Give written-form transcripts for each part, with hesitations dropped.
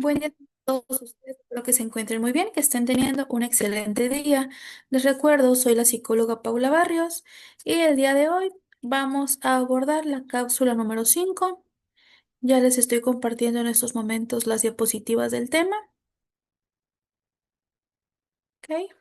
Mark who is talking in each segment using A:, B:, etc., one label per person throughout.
A: buen día a todos ustedes. Espero que se encuentren muy bien, que estén teniendo un excelente día. Les recuerdo, soy la psicóloga Paula Barrios y el día de hoy vamos a abordar la cápsula número 5. Ya les estoy compartiendo en estos momentos las diapositivas del tema. ¿Ok?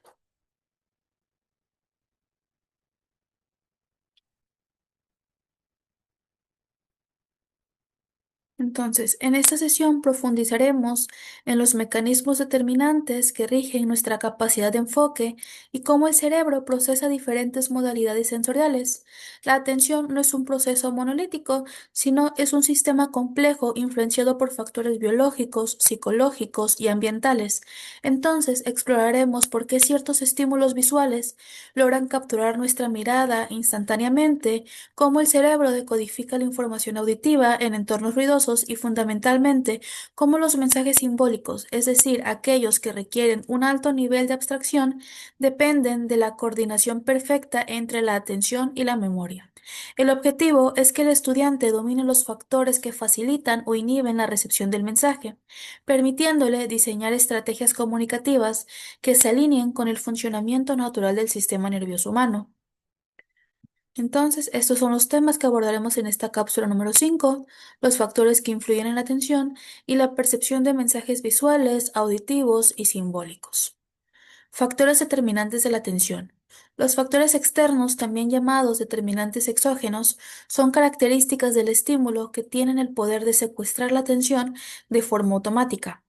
A: Entonces, en esta sesión profundizaremos en los mecanismos determinantes que rigen nuestra capacidad de enfoque y cómo el cerebro procesa diferentes modalidades sensoriales. La atención no es un proceso monolítico, sino es un sistema complejo influenciado por factores biológicos, psicológicos y ambientales. Entonces, exploraremos por qué ciertos estímulos visuales logran capturar nuestra mirada instantáneamente, cómo el cerebro decodifica la información auditiva en entornos ruidosos y fundamentalmente cómo los mensajes simbólicos, es decir, aquellos que requieren un alto nivel de abstracción, dependen de la coordinación perfecta entre la atención y la memoria. El objetivo es que el estudiante domine los factores que facilitan o inhiben la recepción del mensaje, permitiéndole diseñar estrategias comunicativas que se alineen con el funcionamiento natural del sistema nervioso humano. Entonces, estos son los temas que abordaremos en esta cápsula número 5: los factores que influyen en la atención y la percepción de mensajes visuales, auditivos y simbólicos. Factores determinantes de la atención. Los factores externos, también llamados determinantes exógenos, son características del estímulo que tienen el poder de secuestrar la atención de forma automática.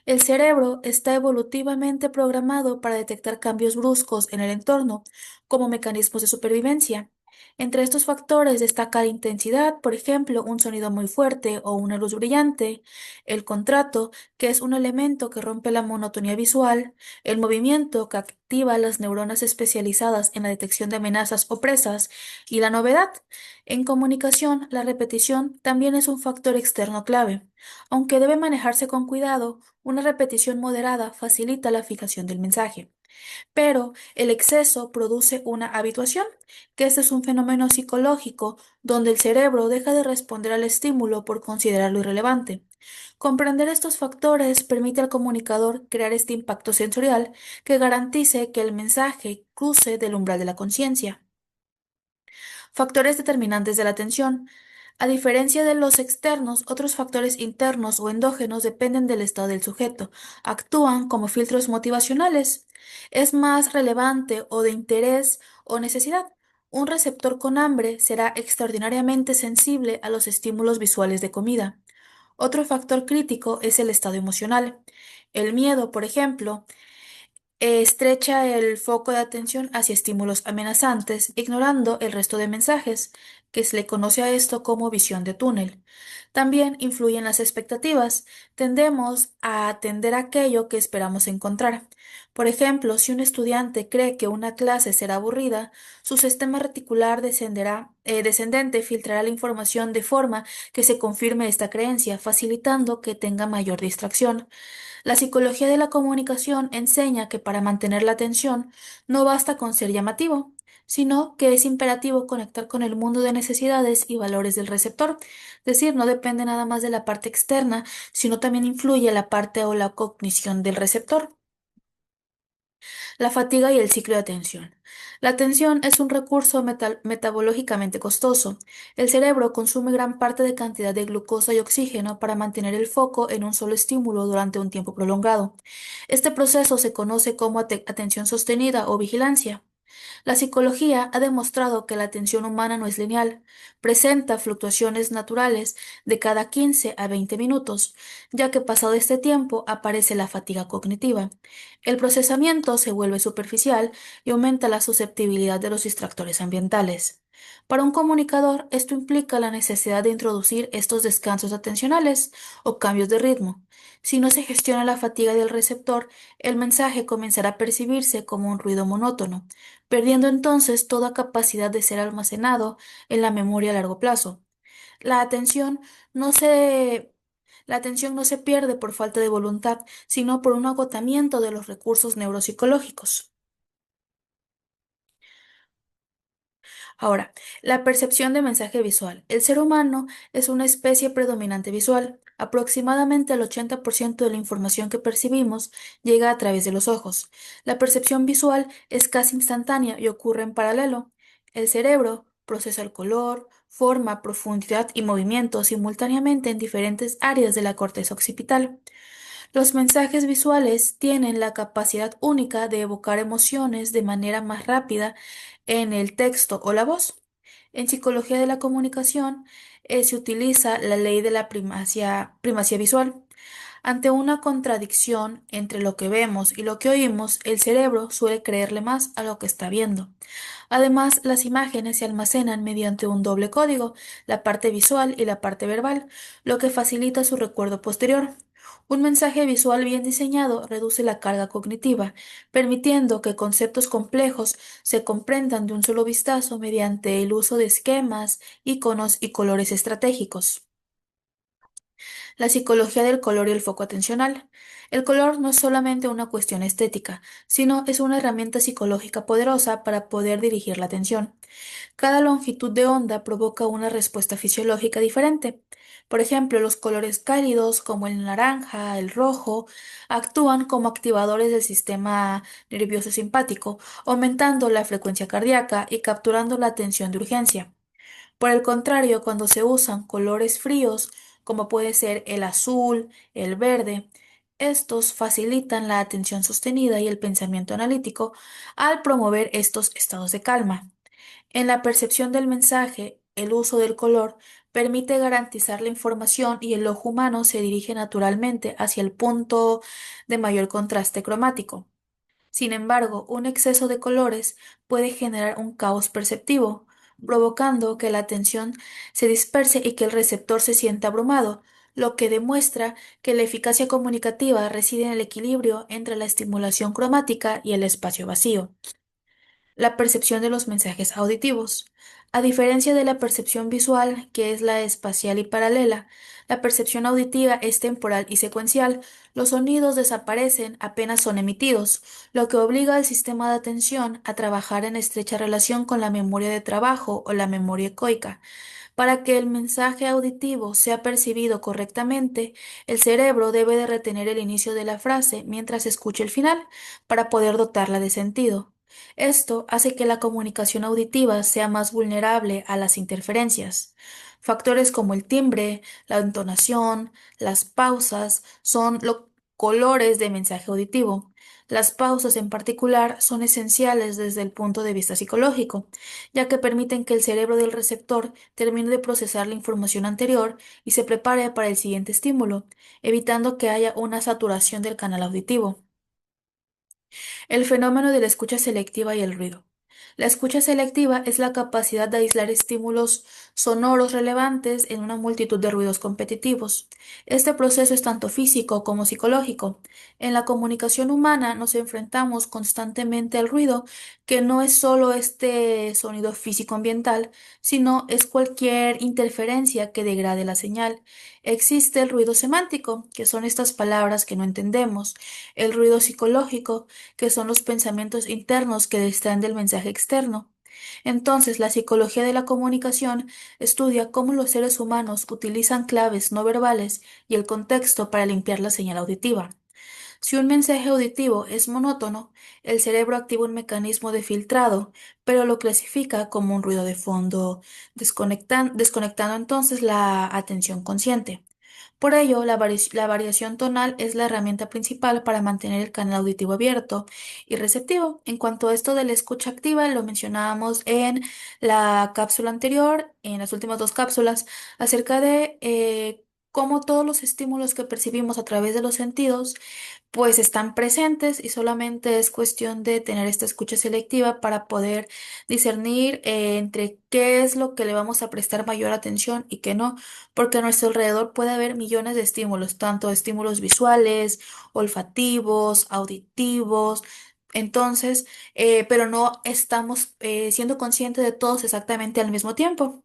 A: El cerebro está evolutivamente programado para detectar cambios bruscos en el entorno como mecanismos de supervivencia. Entre estos factores destaca la intensidad, por ejemplo, un sonido muy fuerte o una luz brillante, el contrato, que es un elemento que rompe la monotonía visual, el movimiento, que activa las neuronas especializadas en la detección de amenazas o presas, y la novedad. En comunicación, la repetición también es un factor externo clave. Aunque debe manejarse con cuidado, una repetición moderada facilita la fijación del mensaje. Pero el exceso produce una habituación, que este es un fenómeno psicológico donde el cerebro deja de responder al estímulo por considerarlo irrelevante. Comprender estos factores permite al comunicador crear este impacto sensorial que garantice que el mensaje cruce del umbral de la conciencia. Factores determinantes de la atención. A diferencia de los externos, otros factores internos o endógenos dependen del estado del sujeto. Actúan como filtros motivacionales. Es más relevante o de interés o necesidad. Un receptor con hambre será extraordinariamente sensible a los estímulos visuales de comida. Otro factor crítico es el estado emocional. El miedo, por ejemplo, estrecha el foco de atención hacia estímulos amenazantes, ignorando el resto de mensajes, que se le conoce a esto como visión de túnel. También influyen las expectativas. Tendemos a atender aquello que esperamos encontrar. Por ejemplo, si un estudiante cree que una clase será aburrida, su sistema reticular descendente filtrará la información de forma que se confirme esta creencia, facilitando que tenga mayor distracción. La psicología de la comunicación enseña que para mantener la atención no basta con ser llamativo, sino que es imperativo conectar con el mundo de necesidades y valores del receptor. Es decir, no depende nada más de la parte externa, sino también influye la parte o la cognición del receptor. La fatiga y el ciclo de atención. La atención es un recurso metabológicamente costoso. El cerebro consume gran parte de cantidad de glucosa y oxígeno para mantener el foco en un solo estímulo durante un tiempo prolongado. Este proceso se conoce como atención sostenida o vigilancia. La psicología ha demostrado que la atención humana no es lineal, presenta fluctuaciones naturales de cada 15 a 20 minutos, ya que pasado este tiempo aparece la fatiga cognitiva. El procesamiento se vuelve superficial y aumenta la susceptibilidad de los distractores ambientales. Para un comunicador, esto implica la necesidad de introducir estos descansos atencionales o cambios de ritmo. Si no se gestiona la fatiga del receptor, el mensaje comenzará a percibirse como un ruido monótono, perdiendo entonces toda capacidad de ser almacenado en la memoria a largo plazo. La atención no se, la atención no se pierde por falta de voluntad, sino por un agotamiento de los recursos neuropsicológicos. Ahora, la percepción de mensaje visual. El ser humano es una especie predominante visual. Aproximadamente el 80% de la información que percibimos llega a través de los ojos. La percepción visual es casi instantánea y ocurre en paralelo. El cerebro procesa el color, forma, profundidad y movimiento simultáneamente en diferentes áreas de la corteza occipital. Los mensajes visuales tienen la capacidad única de evocar emociones de manera más rápida en el texto o la voz. En psicología de la comunicación, se utiliza la ley de la primacía visual. Ante una contradicción entre lo que vemos y lo que oímos, el cerebro suele creerle más a lo que está viendo. Además, las imágenes se almacenan mediante un doble código, la parte visual y la parte verbal, lo que facilita su recuerdo posterior. Un mensaje visual bien diseñado reduce la carga cognitiva, permitiendo que conceptos complejos se comprendan de un solo vistazo mediante el uso de esquemas, iconos y colores estratégicos. La psicología del color y el foco atencional. El color no es solamente una cuestión estética, sino es una herramienta psicológica poderosa para poder dirigir la atención. Cada longitud de onda provoca una respuesta fisiológica diferente. Por ejemplo, los colores cálidos, como el naranja, el rojo, actúan como activadores del sistema nervioso simpático, aumentando la frecuencia cardíaca y capturando la atención de urgencia. Por el contrario, cuando se usan colores fríos, como puede ser el azul, el verde, estos facilitan la atención sostenida y el pensamiento analítico al promover estos estados de calma. En la percepción del mensaje, el uso del color permite garantizar la información y el ojo humano se dirige naturalmente hacia el punto de mayor contraste cromático. Sin embargo, un exceso de colores puede generar un caos perceptivo, provocando que la atención se disperse y que el receptor se sienta abrumado, lo que demuestra que la eficacia comunicativa reside en el equilibrio entre la estimulación cromática y el espacio vacío. La percepción de los mensajes auditivos. A diferencia de la percepción visual, que es la espacial y paralela, la percepción auditiva es temporal y secuencial. Los sonidos desaparecen apenas son emitidos, lo que obliga al sistema de atención a trabajar en estrecha relación con la memoria de trabajo o la memoria ecoica. Para que el mensaje auditivo sea percibido correctamente, el cerebro debe de retener el inicio de la frase mientras escuche el final para poder dotarla de sentido. Esto hace que la comunicación auditiva sea más vulnerable a las interferencias. Factores como el timbre, la entonación, las pausas son los colores de mensaje auditivo. Las pausas en particular son esenciales desde el punto de vista psicológico, ya que permiten que el cerebro del receptor termine de procesar la información anterior y se prepare para el siguiente estímulo, evitando que haya una saturación del canal auditivo. El fenómeno de la escucha selectiva y el ruido. La escucha selectiva es la capacidad de aislar estímulos sonoros relevantes en una multitud de ruidos competitivos. Este proceso es tanto físico como psicológico. En la comunicación humana nos enfrentamos constantemente al ruido, que no es solo este sonido físico ambiental, sino es cualquier interferencia que degrade la señal. Existe el ruido semántico, que son estas palabras que no entendemos, el ruido psicológico, que son los pensamientos internos que distraen del mensaje externo. Entonces, la psicología de la comunicación estudia cómo los seres humanos utilizan claves no verbales y el contexto para limpiar la señal auditiva. Si un mensaje auditivo es monótono, el cerebro activa un mecanismo de filtrado, pero lo clasifica como un ruido de fondo, desconectando entonces la atención consciente. Por ello, la variación tonal es la herramienta principal para mantener el canal auditivo abierto y receptivo. En cuanto a esto de la escucha activa, lo mencionábamos en la cápsula anterior, en las últimas dos cápsulas, acerca de cómo todos los estímulos que percibimos a través de los sentidos pues están presentes y solamente es cuestión de tener esta escucha selectiva para poder discernir entre qué es lo que le vamos a prestar mayor atención y qué no, porque a nuestro alrededor puede haber millones de estímulos, tanto estímulos visuales, olfativos, auditivos. Entonces, pero no estamos siendo conscientes de todos exactamente al mismo tiempo.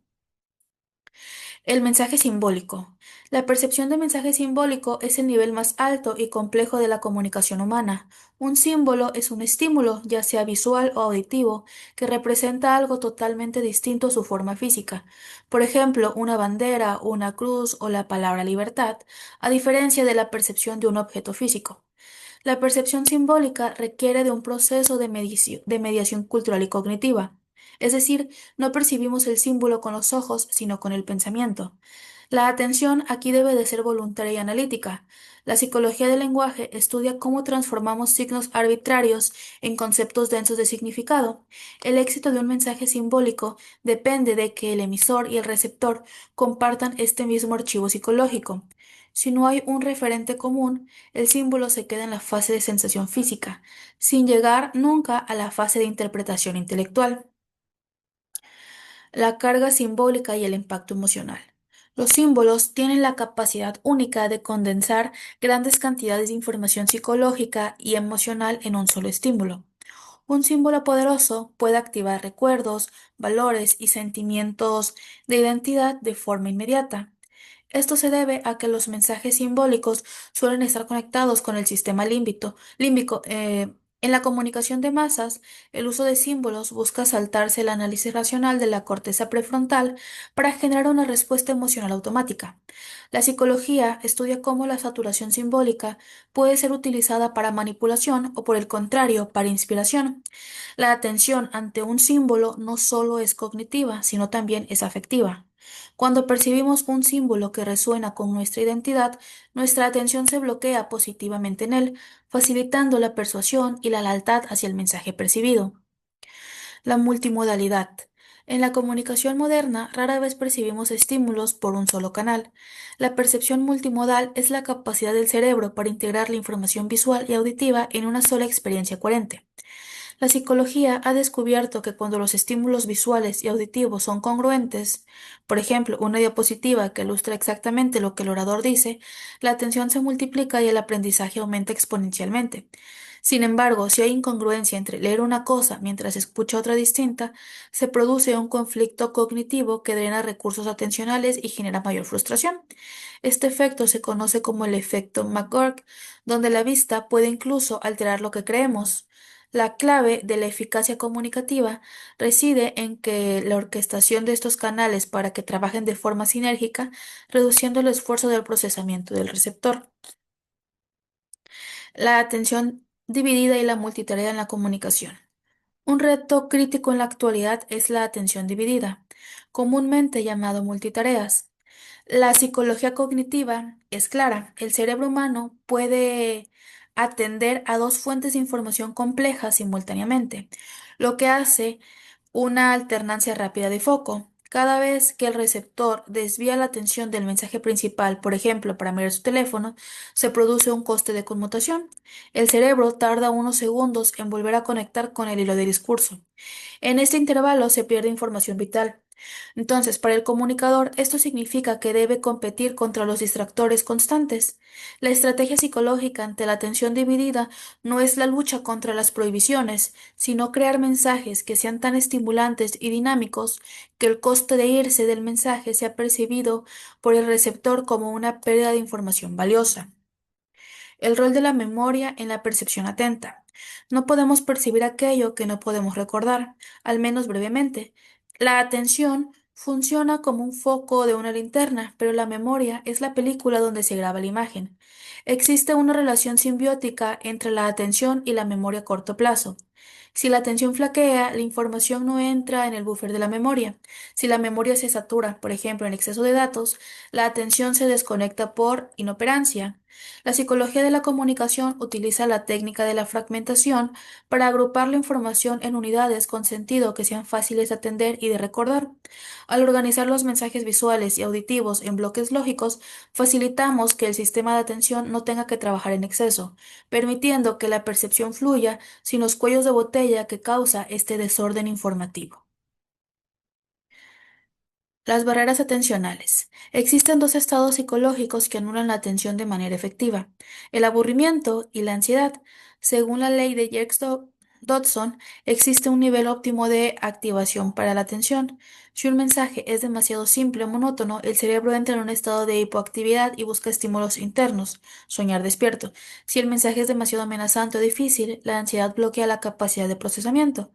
A: El mensaje simbólico. La percepción de mensaje simbólico es el nivel más alto y complejo de la comunicación humana. Un símbolo es un estímulo, ya sea visual o auditivo, que representa algo totalmente distinto a su forma física. Por ejemplo, una bandera, una cruz o la palabra libertad, a diferencia de la percepción de un objeto físico. La percepción simbólica requiere de un proceso de mediación cultural y cognitiva. Es decir, no percibimos el símbolo con los ojos, sino con el pensamiento. La atención aquí debe de ser voluntaria y analítica. La psicología del lenguaje estudia cómo transformamos signos arbitrarios en conceptos densos de significado. El éxito de un mensaje simbólico depende de que el emisor y el receptor compartan este mismo archivo psicológico. Si no hay un referente común, el símbolo se queda en la fase de sensación física, sin llegar nunca a la fase de interpretación intelectual. La carga simbólica y el impacto emocional. Los símbolos tienen la capacidad única de condensar grandes cantidades de información psicológica y emocional en un solo estímulo. Un símbolo poderoso puede activar recuerdos, valores y sentimientos de identidad de forma inmediata. Esto se debe a que los mensajes simbólicos suelen estar conectados con el sistema límbico. En la comunicación de masas, el uso de símbolos busca saltarse el análisis racional de la corteza prefrontal para generar una respuesta emocional automática. La psicología estudia cómo la saturación simbólica puede ser utilizada para manipulación o, por el contrario, para inspiración. La atención ante un símbolo no solo es cognitiva, sino también es afectiva. Cuando percibimos un símbolo que resuena con nuestra identidad, nuestra atención se bloquea positivamente en él, facilitando la persuasión y la lealtad hacia el mensaje percibido. La multimodalidad. En la comunicación moderna, rara vez percibimos estímulos por un solo canal. La percepción multimodal es la capacidad del cerebro para integrar la información visual y auditiva en una sola experiencia coherente. La psicología ha descubierto que cuando los estímulos visuales y auditivos son congruentes, por ejemplo, una diapositiva que ilustra exactamente lo que el orador dice, la atención se multiplica y el aprendizaje aumenta exponencialmente. Sin embargo, si hay incongruencia entre leer una cosa mientras escucha otra distinta, se produce un conflicto cognitivo que drena recursos atencionales y genera mayor frustración. Este efecto se conoce como el efecto McGurk, donde la vista puede incluso alterar lo que creemos. La clave de la eficacia comunicativa reside en que la orquestación de estos canales para que trabajen de forma sinérgica, reduciendo el esfuerzo del procesamiento del receptor. La atención dividida y la multitarea en la comunicación. Un reto crítico en la actualidad es la atención dividida, comúnmente llamado multitareas. La psicología cognitiva es clara. El cerebro humano puede atender a dos fuentes de información complejas simultáneamente, lo que hace una alternancia rápida de foco. Cada vez que el receptor desvía la atención del mensaje principal, por ejemplo, para mirar su teléfono, se produce un coste de conmutación. El cerebro tarda unos segundos en volver a conectar con el hilo de discurso. En este intervalo se pierde información vital. Entonces, para el comunicador, esto significa que debe competir contra los distractores constantes. La estrategia psicológica ante la atención dividida no es la lucha contra las prohibiciones, sino crear mensajes que sean tan estimulantes y dinámicos que el coste de irse del mensaje sea percibido por el receptor como una pérdida de información valiosa. El rol de la memoria en la percepción atenta. No podemos percibir aquello que no podemos recordar, al menos brevemente. La atención funciona como un foco de una linterna, pero la memoria es la película donde se graba la imagen. Existe una relación simbiótica entre la atención y la memoria a corto plazo. Si la atención flaquea, la información no entra en el buffer de la memoria. Si la memoria se satura, por ejemplo, en exceso de datos, la atención se desconecta por inoperancia. La psicología de la comunicación utiliza la técnica de la fragmentación para agrupar la información en unidades con sentido que sean fáciles de atender y de recordar. Al organizar los mensajes visuales y auditivos en bloques lógicos, facilitamos que el sistema de atención no tenga que trabajar en exceso, permitiendo que la percepción fluya sin los cuellos de botella que causa este desorden informativo. Las barreras atencionales. Existen dos estados psicológicos que anulan la atención de manera efectiva: el aburrimiento y la ansiedad. Según la ley de Yerkes-Dodson, existe un nivel óptimo de activación para la atención. Si un mensaje es demasiado simple o monótono, el cerebro entra en un estado de hipoactividad y busca estímulos internos, soñar despierto. Si el mensaje es demasiado amenazante o difícil, la ansiedad bloquea la capacidad de procesamiento.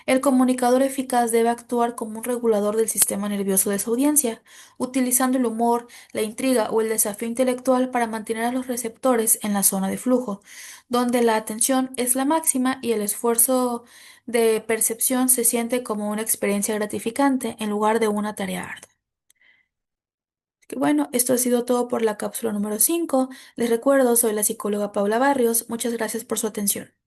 A: El comunicador eficaz debe actuar como un regulador del sistema nervioso de su audiencia, utilizando el humor, la intriga o el desafío intelectual para mantener a los receptores en la zona de flujo, donde la atención es la máxima y el esfuerzo de percepción se siente como una experiencia gratificante en lugar de una tarea ardua. Que bueno, esto ha sido todo por la cápsula número 5. Les recuerdo, soy la psicóloga Paula Barrios. Muchas gracias por su atención.